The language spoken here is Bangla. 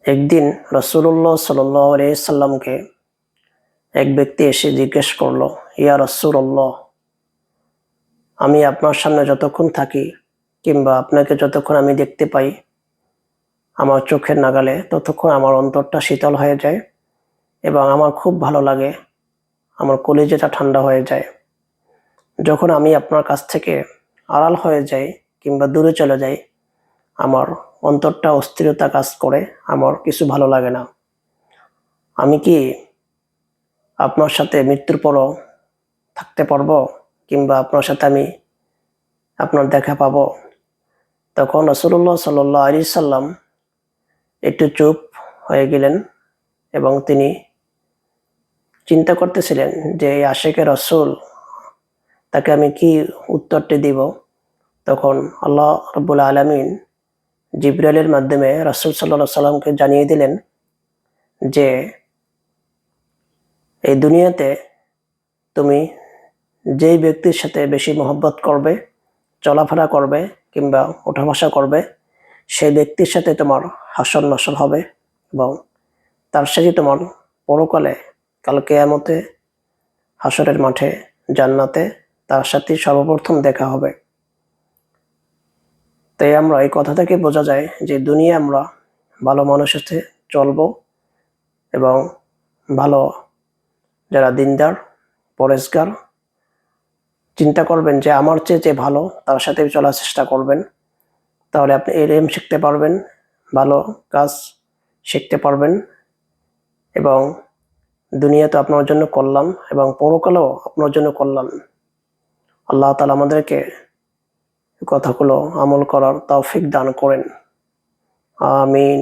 একদিন রাসূলুল্লাহ সাল্লাল্লাহু আলাইহি সাল্লামকে এক ব্যক্তি এসে জিজ্ঞেস করলো, ইয়া রাসূলুল্লাহ, আমি আপনার সামনে যতক্ষণ থাকি কিংবা আপনাকে যতক্ষণ আমি দেখতে পাই, আমার চোখের নাগালে ততক্ষণ আমার অন্তরটা শীতল হয়ে যায় এবং আমার খুব ভালো লাগে, আমার কলিজাটা ঠান্ডা হয়ে যায়। যখন আমি আপনার কাছ থেকে আড়াল হয়ে যাই কিংবা দূরে চলে যাই, আমার অন্তরটা অস্থিরতা কাজ করে, আমার কিছু ভালো লাগে না। আমি কি আপনার সাথে মৃত্যুর পরও থাকতে পারবো কিংবা আপনার সাথে আমি আপনার দেখা পাবো? তখন রাসূলুল্লাহ সাল্লাল্লাহু আলাইহি সাল্লাম একটু চুপ হয়ে গেলেন এবং তিনি চিন্তা করতেছিলেন যে এই আশিকে রাসূল, তাকে আমি কি উত্তরটি দিব। তখন আল্লাহ রাব্বুল আলামিন জিবরাইলের মাধ্যমে রাসূল সাল্লাল্লাহু আলাইহি সাল্লামকে জানিয়ে দিলেন যে এই দুনিয়াতে তুমি যেই ব্যক্তির সাথে বেশি মহব্বত করবে, চলাফেরা করবে কিংবা ওঠা বসা করবে, সেই ব্যক্তির সাথে তোমার হাসর নাসর হবে এবং তার সাথে তোমার পরকালে কাল কিয়ামতে হাসরের মাঠে জান্নাতে তার সাথে সর্বপ্রথম দেখা হবে। তাই আমরা এই কথা থেকে বোঝা যায় যে দুনিয়া আমরা ভালো মানুষের সাথে চলবো এবং ভালো যারা দিনদার পরেজগার চিন্তা করবেন যে আমার চেয়ে যে ভালো তার সাথে চলার চেষ্টা করবেন। তাহলে আপনি ইলম শিখতে পারবেন, ভালো কাজ শিখতে পারবেন এবং দুনিয়াতে আপনার জন্য কল্যাণ এবং পরকালেও আপনার জন্য কল্যাণ। আল্লাহ তাআলা আমাদেরকে কথাগুলো আমল করার তৌফিক দান করেন। আমিন।